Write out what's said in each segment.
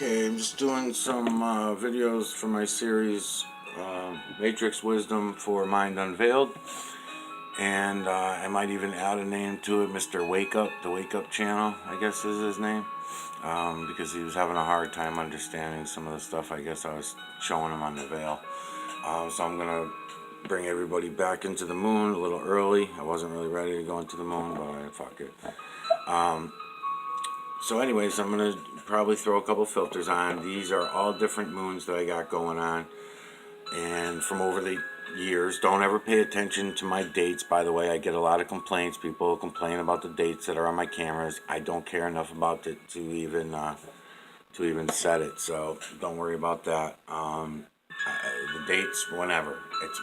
Okay, I'm just doing some videos for my series Matrix Wisdom for Mind Unveiled, and I might even add a name to it, Mr. Wake Up, the Wake Up channel, I guess is his name, because he was having a hard time understanding some of the stuff I guess I was showing him on the Veil. So I'm going to bring everybody back into the moon a little early. I wasn't really ready to go into the moon, but fuck it. So anyways, I'm going to probably throw a couple filters on. These are all different moons that I got going on. And from over the years, don't ever pay attention to my dates, by the way. I get a lot of complaints. People complain about the dates that are on my cameras. I don't care enough about it to even set it. So don't worry about that. The dates, whenever. It's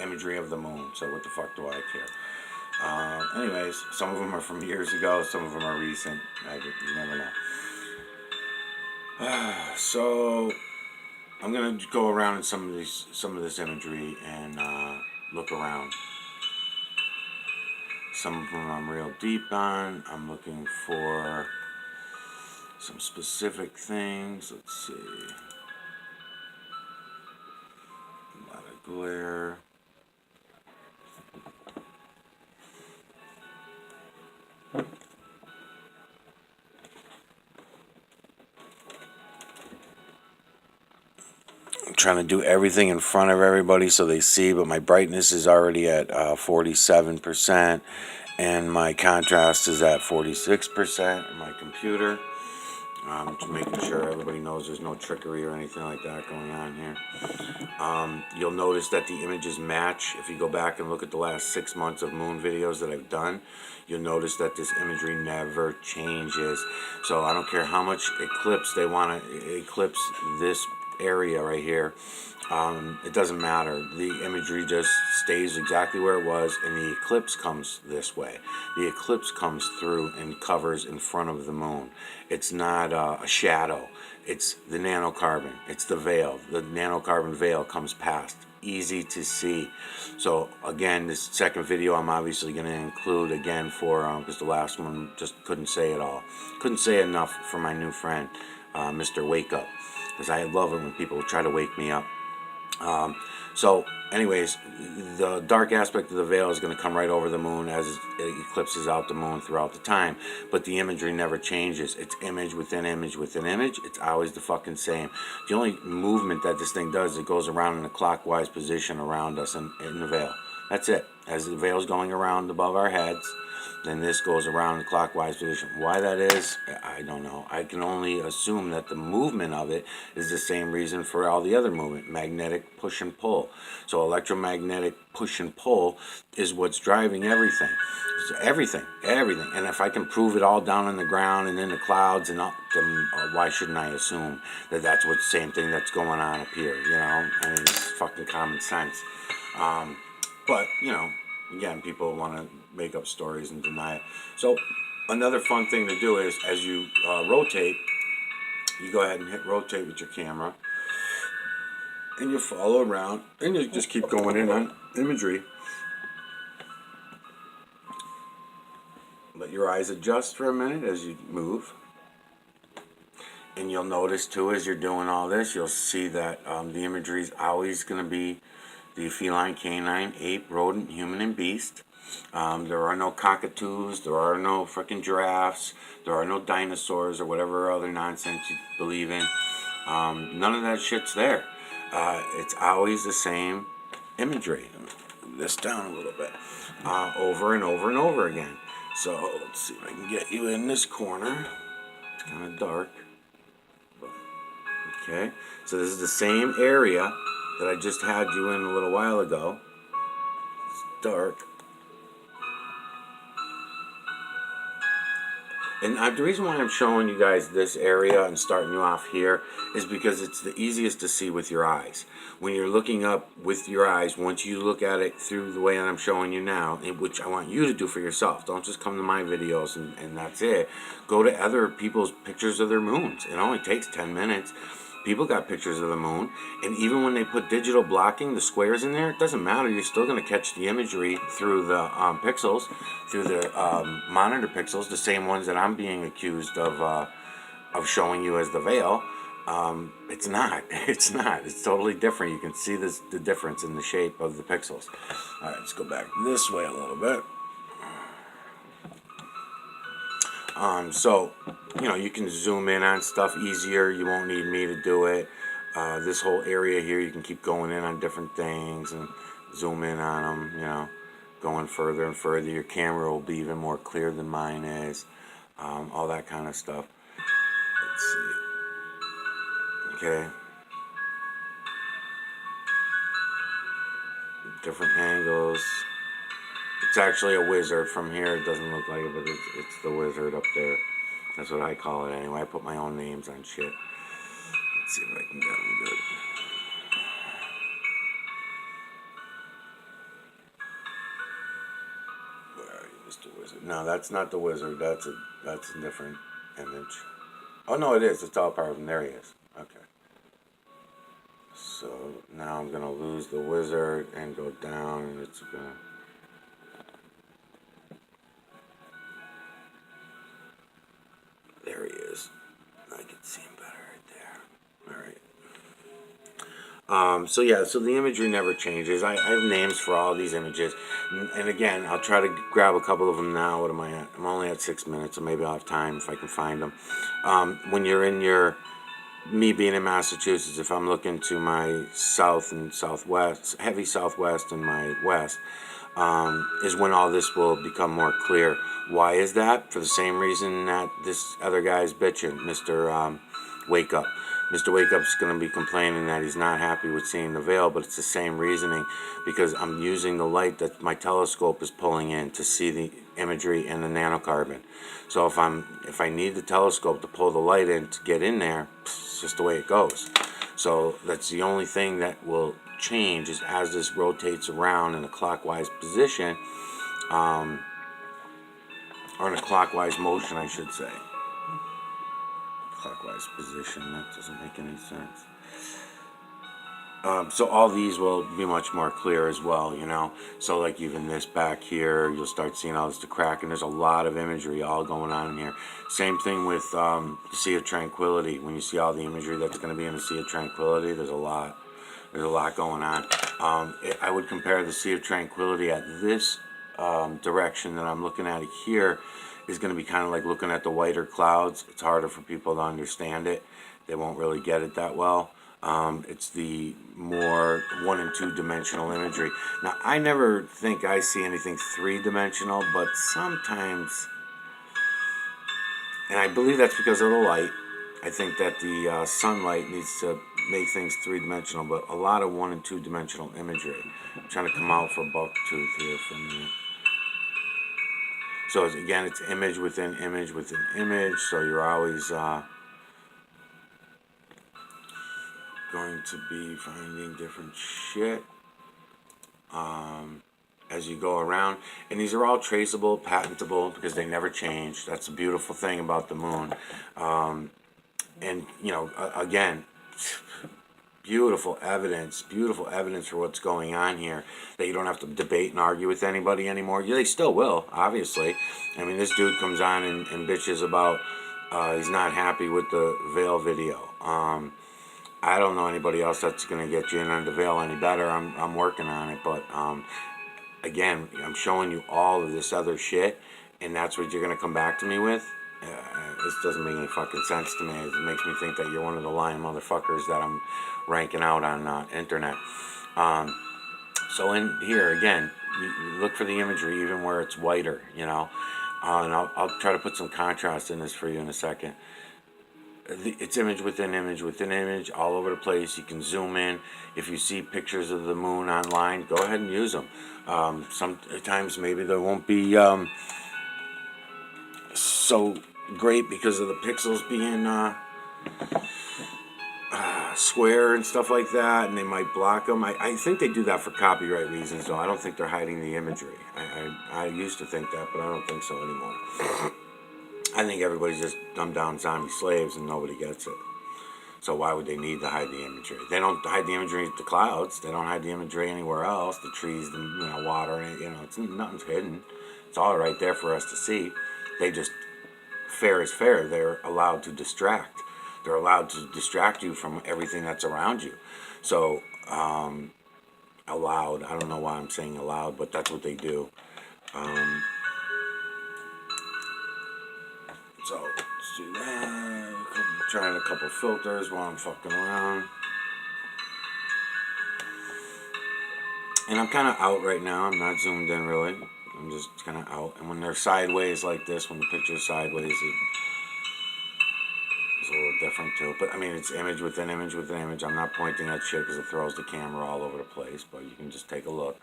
imagery of the moon. So what the fuck do I care? Anyways, some of them are from years ago, some of them are recent. You never know. So I'm gonna go around in some of this imagery and look around. Some of them I'm real deep on. I'm looking for some specific things. Let's see. A lot of glare. I'm trying to do everything in front of everybody so they see, but my brightness is already at 47%, and my contrast is at 46% in my computer. To making sure everybody knows there's no trickery or anything like that going on here. You'll notice that the images match. If you go back and look at the last 6 months of moon videos that I've done, you'll notice that this imagery never changes. So I don't care how much eclipse they want to eclipse this area right here. It doesn't matter. The imagery just stays exactly where it was, and the eclipse comes this way. The eclipse comes through and covers in front of the moon. It's not a shadow. It's the nanocarbon. It's the veil. The nanocarbon veil comes past. Easy to see. So again, this second video I'm obviously going to include again for because the last one just couldn't say it all. Couldn't say enough for my new friend, Mr. Wake Up, because I love it when people try to wake me up. So anyways, the dark aspect of the veil is going to come right over the moon as it eclipses out the moon throughout the time, but the imagery never changes. It's image within image within image. It's always the fucking same. The only movement that this thing does, it goes around in a clockwise position around us in the veil. That's it. As the veil's going around above our heads, then this goes around in clockwise position. Why that is, I don't know. I can only assume that the movement of it is the same reason for all the other movement, magnetic push and pull. So electromagnetic push and pull is what's driving everything. So everything. And if I can prove it all down on the ground and in the clouds and up, then why shouldn't I assume that that's what the same thing that's going on up here, you know? I mean, it's fucking common sense. But, you know, again, people want to make up stories and deny it. So another fun thing to do is as you rotate, you go ahead and hit rotate with your camera, and you follow around, and you just keep going in on imagery. Let your eyes adjust for a minute as you move. And you'll notice too, as you're doing all this, you'll see that the imagery is always going to be the feline, canine, ape, rodent, human, and beast. There are no cockatoos, there are no freaking giraffes, there are no dinosaurs or whatever other nonsense you believe in. None of that shit's there. It's always the same imagery. Move this down a little bit. Over and over and over again. So let's see if I can get you in this corner. It's kind of dark. Okay, so this is the same area that I just had you in a little while ago. It's dark. And the reason why I'm showing you guys this area and starting you off here is because it's the easiest to see with your eyes. When you're looking up with your eyes, once you look at it through the way that I'm showing you now, which I want you to do for yourself. Don't just come to my videos and that's it. Go to other people's pictures of their moons. It only takes 10 minutes. People got pictures of the moon, and even when they put digital blocking, the squares in there, it doesn't matter. You're still going to catch the imagery through the pixels, through the monitor pixels, the same ones that I'm being accused of showing you as the veil. It's not. It's not. It's totally different. You can see the difference in the shape of the pixels. All right, let's go back this way a little bit. So, you can zoom in on stuff easier. You won't need me to do it. This whole area here, you can keep going in on different things and zoom in on them, going further and further. Your camera will be even more clear than mine is. All that kind of stuff. Let's see. Okay. Different angles. It's actually a wizard from here. It doesn't look like it, but it's the wizard up there. That's what I call it anyway. I put my own names on shit. Let's see if I can get them good. Where are you, Mr. Wizard? No, that's not the wizard. That's a different image. Oh no, it is. It's all part of him. There he is. Okay. So now I'm gonna lose the wizard and go down, and it's gonna. There he is. I can see him better right there. All right. So yeah, so the imagery never changes. I have names for all these images, and again, I'll try to grab a couple of them now. What am I at? I'm only at 6 minutes, so maybe I'll have time if I can find them. When you're in me being in Massachusetts, if I'm looking to my south and southwest, heavy southwest and my west, is when all this will become more clear. Why is that? For the same reason that this other guy's bitching, Mr. Wake Up. Mr. Wake Up's going to be complaining that he's not happy with seeing the veil, but it's the same reasoning because I'm using the light that my telescope is pulling in to see the imagery in the nanocarbon. So if I need the telescope to pull the light in to get in there, it's just the way it goes. So that's the only thing that will change is as this rotates around in a clockwise position, or in a clockwise motion, I should say. Clockwise position, that doesn't make any sense. So all these will be much more clear as well, So like even this back here, you'll start seeing all this to crack, and there's a lot of imagery all going on in here. Same thing with the Sea of Tranquility. When you see all the imagery that's going to be in the Sea of Tranquility, there's a lot going on. I would compare the Sea of Tranquility at this direction that I'm looking at it here is going to be kind of like looking at the whiter clouds. It's harder for people to understand it. They won't really get it that well. It's the more 1 and 2 dimensional imagery. Now, I never think I see anything 3-dimensional, but sometimes, and I believe that's because of the light. I think that the sunlight needs to make things 3-dimensional, but a lot of 1 and 2-dimensional imagery. I'm trying to come out for Bucktooth here for a minute. So again, it's image within image within image, so you're always going to be finding different shit as you go around. And these are all traceable, patentable, because they never change. That's the beautiful thing about the moon. And, again, beautiful evidence for what's going on here, that you don't have to debate and argue with anybody anymore. Yeah, they still will, obviously. I mean, this dude comes on and bitches about he's not happy with the Veil video. I don't know anybody else that's going to get you in on the Veil any better. I'm working on it, but again, I'm showing you all of this other shit, and that's what you're going to come back to me with. This doesn't make any fucking sense to me. It makes me think that you're one of the lying motherfuckers that I'm ranking out on internet. So in here, again, you look for the imagery even where it's whiter, and I'll try to put some contrast in this for you in a second. It's image within image within image all over the place. You can zoom in. If you see pictures of the moon online, go ahead and use them. Sometimes maybe they won't be so great because of the pixels being square and stuff like that, and they might block them. I think they do that for copyright reasons, though. I don't think they're hiding the imagery. I used to think that, but I don't think so anymore. I think everybody's just dumbed down zombie slaves and nobody gets it. So why would they need to hide the imagery? They don't hide the imagery at the clouds. They don't hide the imagery anywhere else. The trees, the water, nothing's hidden. It's all right there for us to see. They just, fair is fair. They're allowed to distract. They're allowed to distract you from everything that's around you. So, allowed, I don't know why I'm saying allowed, but that's what they do. Um, so, let's do that. Trying a couple filters while I'm fucking around. And I'm kind of out right now. I'm not zoomed in really. I'm just kind of out. And when they're sideways like this, when the picture's sideways, it's a little different too. But I mean, it's image within image within image. I'm not pointing at shit because it throws the camera all over the place. But you can just take a look.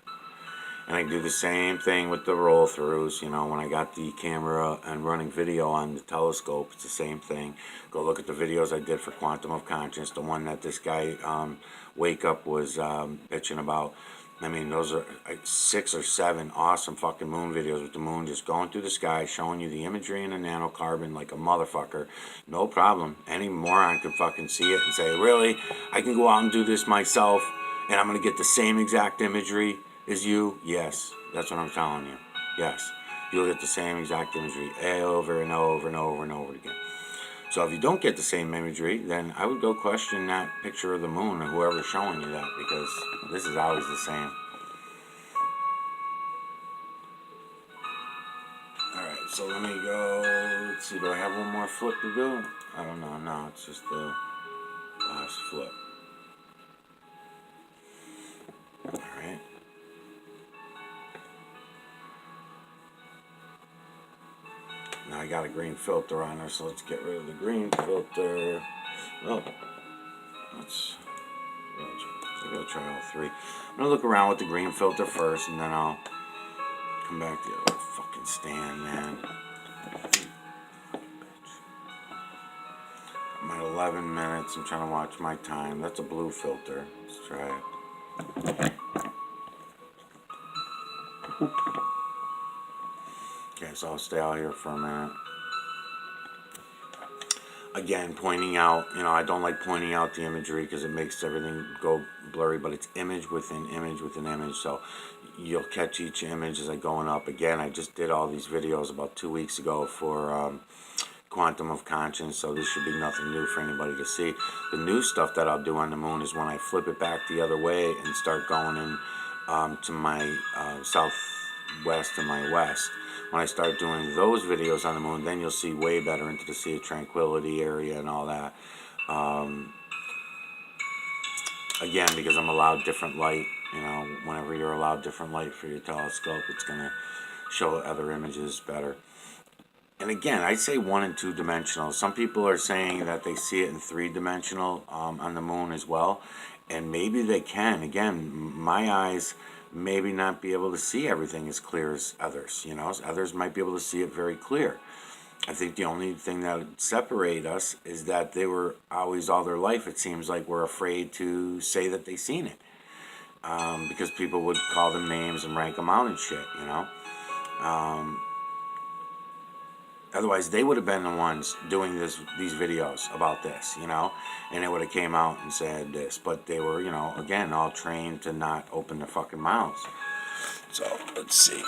And I do the same thing with the roll throughs. You know, when I got the camera and running video on the telescope, it's the same thing. Go look at the videos I did for Quantum of Conscience. The one that this guy, Wake Up, was bitching about. I mean, those are like 6 or 7 awesome fucking moon videos with the moon just going through the sky, showing you the imagery in the nanocarbon like a motherfucker. No problem. Any moron can fucking see it and say, really? I can go out and do this myself and I'm going to get the same exact imagery as you? Yes. That's what I'm telling you. Yes. You'll get the same exact imagery over and over and over and over again. So if you don't get the same imagery, then I would go question that picture of the moon or whoever's showing you that, because this is always the same. Alright, so let me go, let's see, do I have one more flip to do? I don't know, no, it's just the last flip. Alright. Now I got a green filter on there, so let's get rid of the green filter. Oh, I'm gonna try all 3. I'm gonna look around with the green filter first, and then I'll come back to the other fucking stand, man. I'm at 11 minutes. I'm trying to watch my time. That's a blue filter. Let's try it. Okay, so I'll stay out here for a minute. Again, pointing out, you know, I don't like pointing out the imagery because it makes everything go blurry, but it's image within image within image, so you'll catch each image as I'm going up. Again, I just did all these videos about 2 weeks ago for Quantum of Conscience, so this should be nothing new for anybody to see. The new stuff that I'll do on the moon is when I flip it back the other way and start going in to my southwest and my west. When I start doing those videos on the moon, then you'll see way better into the Sea of Tranquility area and all that. Again, because I'm allowed different light, you know, whenever you're allowed different light for your telescope, it's going to show other images better. And again, I'd say 1 and 2 dimensional. Some people are saying that they see it in 3-dimensional on the moon as well. And maybe they can. Again, my eyes maybe not be able to see everything as clear as others. You know, others might be able to see it very clear. I think the only thing that would separate us is that they were always, all their life, it seems like, were afraid to say that they seen it. Because people would call them names and rank them out and shit, you know. Otherwise, they would have been the ones doing these videos about this, you know, and they would have came out and said this. But they were, you know, again, all trained to not open their fucking mouths. So, let's see.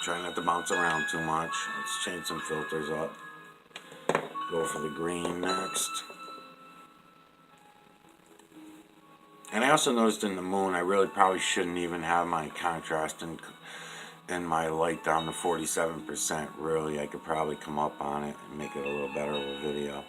Try not to bounce around too much. Let's change some filters up. Go for the green next. And I also noticed in the moon, I really probably shouldn't even have my contrast and my light down to 47%. Really, I could probably come up on it and make it a little better of a video.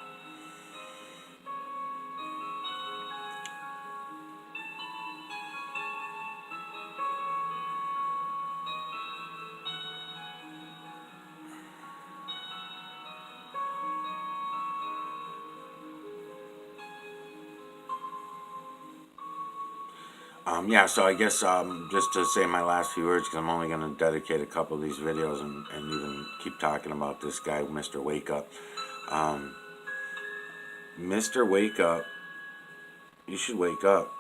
Yeah, so I guess just to say my last few words, because I'm only going to dedicate a couple of these videos and even keep talking about this guy, Mr. Wake Up. Mr. Wake Up, you should wake up.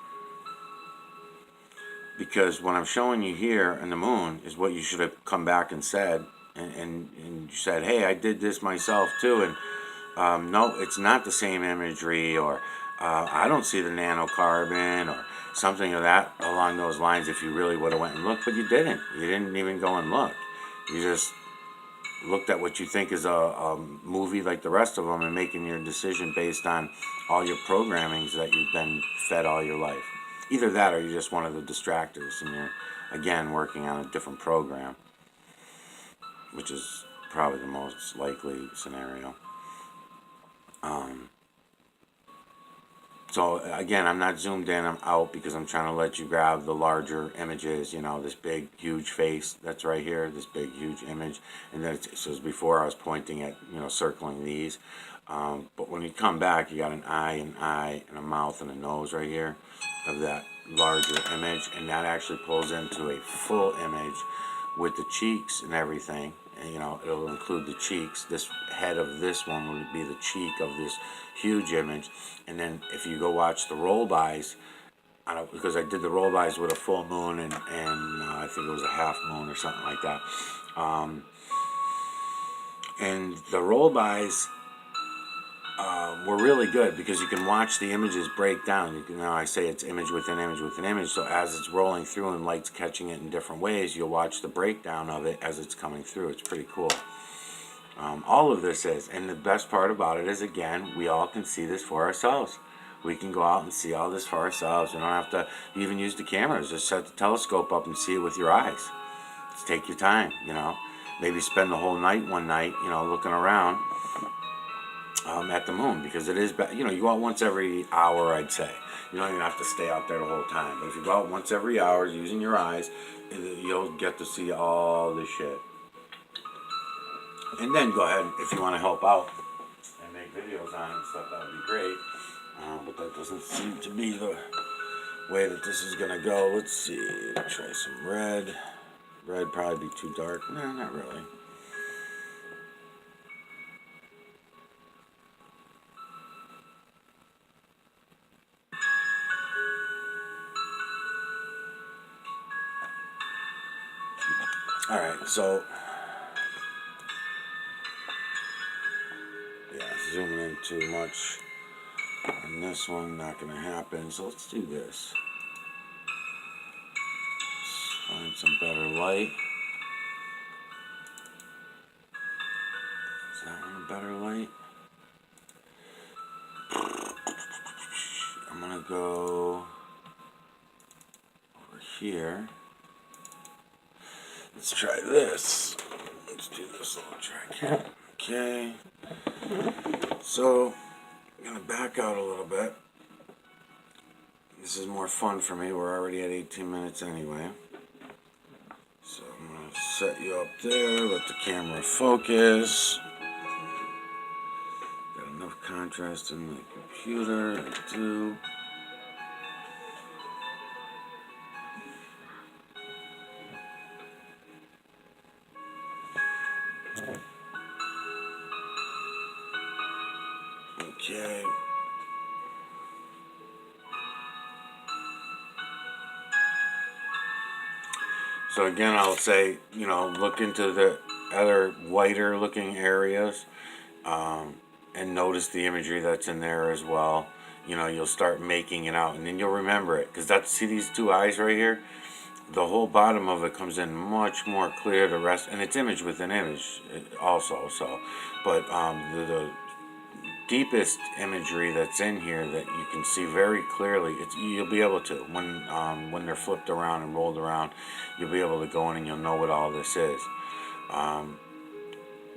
Because what I'm showing you here in the moon is what you should have come back and said. And you said, hey, I did this myself too. And no, it's not the same imagery, or I don't see the nanocarbon or something of that along those lines if you really would have went and looked, but you didn't. You didn't even go and look. You just looked at what you think is a movie like the rest of them and making your decision based on all your programmings that you've been fed all your life. Either that or you're just one of the distractors and you're, again, working on a different program, which is probably the most likely scenario. So again, I'm not zoomed in, I'm out because I'm trying to let you grab the larger images, you know, this big, huge face that's right here, this big, huge image. And then so as before I was pointing at, you know, circling these. But when you come back, you got an eye, and a mouth, and a nose right here of that larger image. And that actually pulls into a full image with the cheeks and everything. And, you know, it'll include the cheeks. This head of this one would be the cheek of this huge image. And then if you go watch the roll-bys, because I did the roll-bys with a full moon and I think it was a half moon or something like that. And the roll-bys were really good because you can watch the images break down. You know, I say it's image within image within image. So as it's rolling through and light's catching it in different ways, you'll watch the breakdown of it as it's coming through. It's pretty cool. All of this is, and the best part about it is, again, we all can see this for ourselves. We can go out and see all this for ourselves. You don't have to even use the cameras. Just set the telescope up and see it with your eyes. Just take your time, you know. Maybe spend the whole night one night, you know, looking around at the moon, because it is, you know, you go out once every hour, I'd say. You don't even have to stay out there the whole time. But if you go out once every hour using your eyes, you'll get to see all this shit. And then go ahead, if you want to help out and make videos on it and stuff, that would be great. But that doesn't seem to be the way that this is going to go. Let's see, try some red. Red probably be too dark. No, not really. Alright, so yeah, zooming in too much on this one, not going to happen. So let's do this. Let's find some better light. Is that one a better light? I'm going to go over here. Let's try this. Let's do this little trick. Okay. So, I'm going to back out a little bit. This is more fun for me. We're already at 18 minutes anyway. So, I'm going to set you up there. Let the camera focus. Got enough contrast in the computer. I do. Okay. So again, I'll say, you know, look into the other whiter looking areas and notice the imagery that's in there as well. You know, you'll start making it out and then you'll remember it. Because that's, see these two eyes right here? The whole bottom of it comes in much more clear. The rest, and it's image within image also. So, but the deepest imagery that's in here that you can see very clearly, you'll be able to, when they're flipped around and rolled around, you'll be able to go in and you'll know what all this is.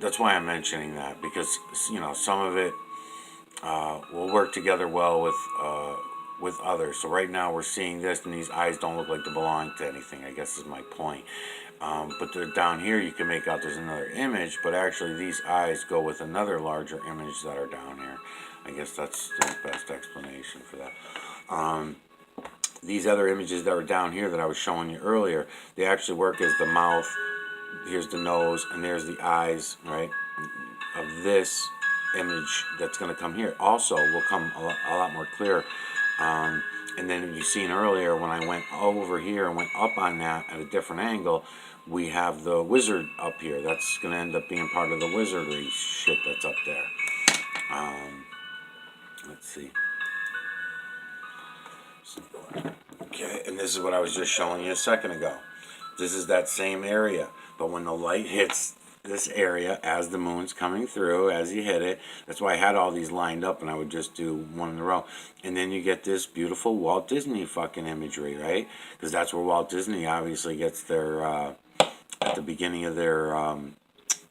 That's why I'm mentioning that, because, you know, some of it will work together well with others. So right now we're seeing this and these eyes don't look like they belong to anything, I guess is my point. But they're down here, you can make out there's another image, but actually these eyes go with another larger image that are down here. I guess that's the best explanation for that. These other images that are down here that I was showing you earlier, they actually work as the mouth. Here's the nose, and there's the eyes, right, of this image that's going to come here. Also will come a lot more clear. And then you've seen earlier when I went over here and went up on that at a different angle, we have the wizard up here. That's going to end up being part of the wizardry shit that's up there. Let's see. Okay, and this is what I was just showing you a second ago. This is that same area, but when the light hits this area as the moon's coming through, as you hit it, that's why I had all these lined up and I would just do one in a row. And then you get this beautiful Walt Disney fucking imagery, right? Because that's where Walt Disney obviously gets their, at the beginning of their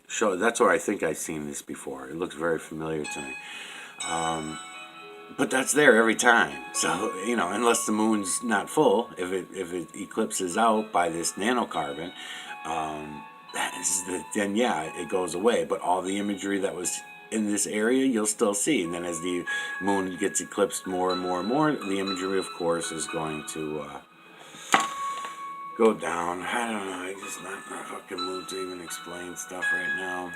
show. That's where I think I've seen this before. It looks very familiar to me. But that's there every time. So, you know, unless the moon's not full, if it eclipses out by this nanocarbon, then yeah, it goes away. But all the imagery that was in this area, you'll still see. And then as the moon gets eclipsed more and more and more, the imagery, of course, is going to go down. I don't know. I'm just not in a fucking mood to even explain stuff right now.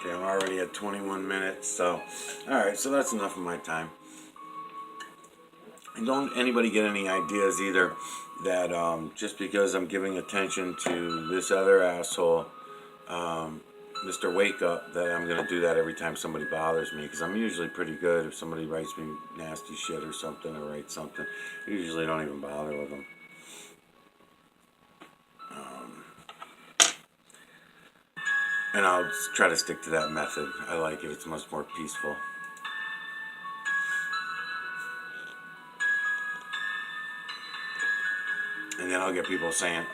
Okay, I'm already at 21 minutes, so alright, so that's enough of my time. And don't anybody get any ideas either that just because I'm giving attention to this other asshole, Mr. Wake Up, that I'm going to do that every time somebody bothers me, because I'm usually pretty good. If somebody writes me nasty shit or something, or writes something, I usually don't even bother with them. And I'll try to stick to that method. I like it. It's much more peaceful. And then I'll get people saying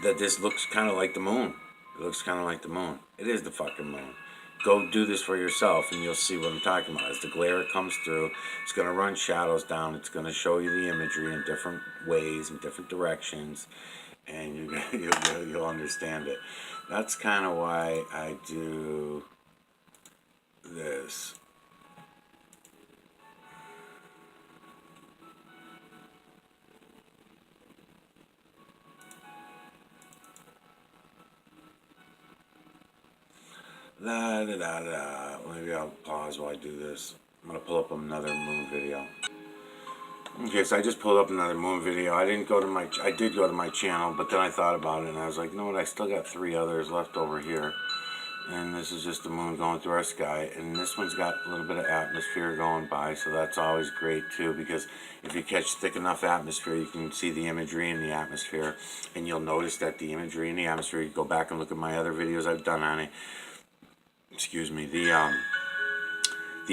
that this looks kind of like the moon. It looks kind of like the moon. It is the fucking moon. Go do this for yourself and you'll see what I'm talking about. As the glare comes through, it's going to run shadows down. It's going to show you the imagery in different ways, in different directions. And you'll understand it. That's kind of why I do this. Maybe I'll pause while I do this. I'm going to pull up another moon video. Okay, so I just pulled up another moon video. I did go to my channel, but then I thought about it and I was like, you know what, I still got 3 others left over here. And this is just the moon going through our sky. And this one's got a little bit of atmosphere going by, so that's always great too, because if you catch thick enough atmosphere, you can see the imagery in the atmosphere. And you'll notice that the imagery in the atmosphere, you go back and look at my other videos I've done on it. Excuse me, the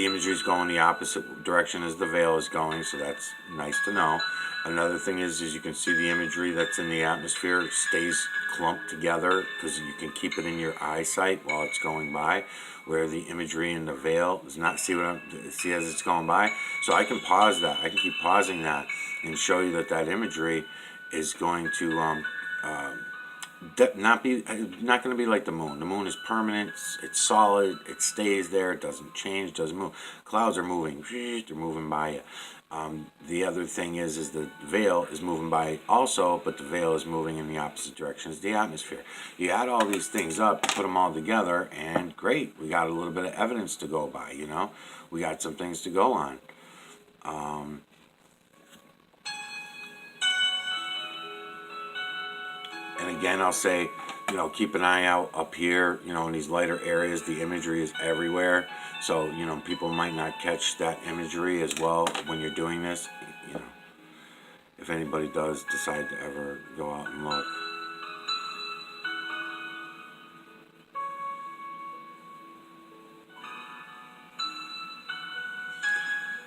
imagery is going the opposite direction as the veil is going, so that's nice to know. Another thing is you can see the imagery that's in the atmosphere stays clumped together because you can keep it in your eyesight while it's going by, where the imagery in the veil is not see as it's going by. So I can pause that. I can keep pausing that and show you that imagery is going to not going to be like the moon. The moon is permanent. It's solid. It stays there. It doesn't change. Doesn't move. Clouds are moving. They're moving by it. The other thing is the veil is moving by also, but the veil is moving in the opposite direction as the atmosphere. You add all these things up, put them all together, and great. We got a little bit of evidence to go by. You know, we got some things to go on. And again, I'll say, you know, keep an eye out up here, you know, in these lighter areas. The imagery is everywhere. So, you know, people might not catch that imagery as well when you're doing this. You know, if anybody does decide to ever go out and look.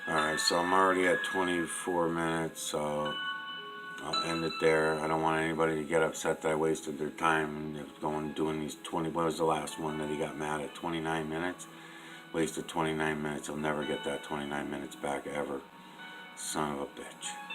Alright, so I'm already at 24 minutes, so I'll end it there. I don't want anybody to get upset that I wasted their time doing these 20. What was the last one that he got mad at? 29 minutes? Wasted 29 minutes. He'll never get that 29 minutes back ever. Son of a bitch.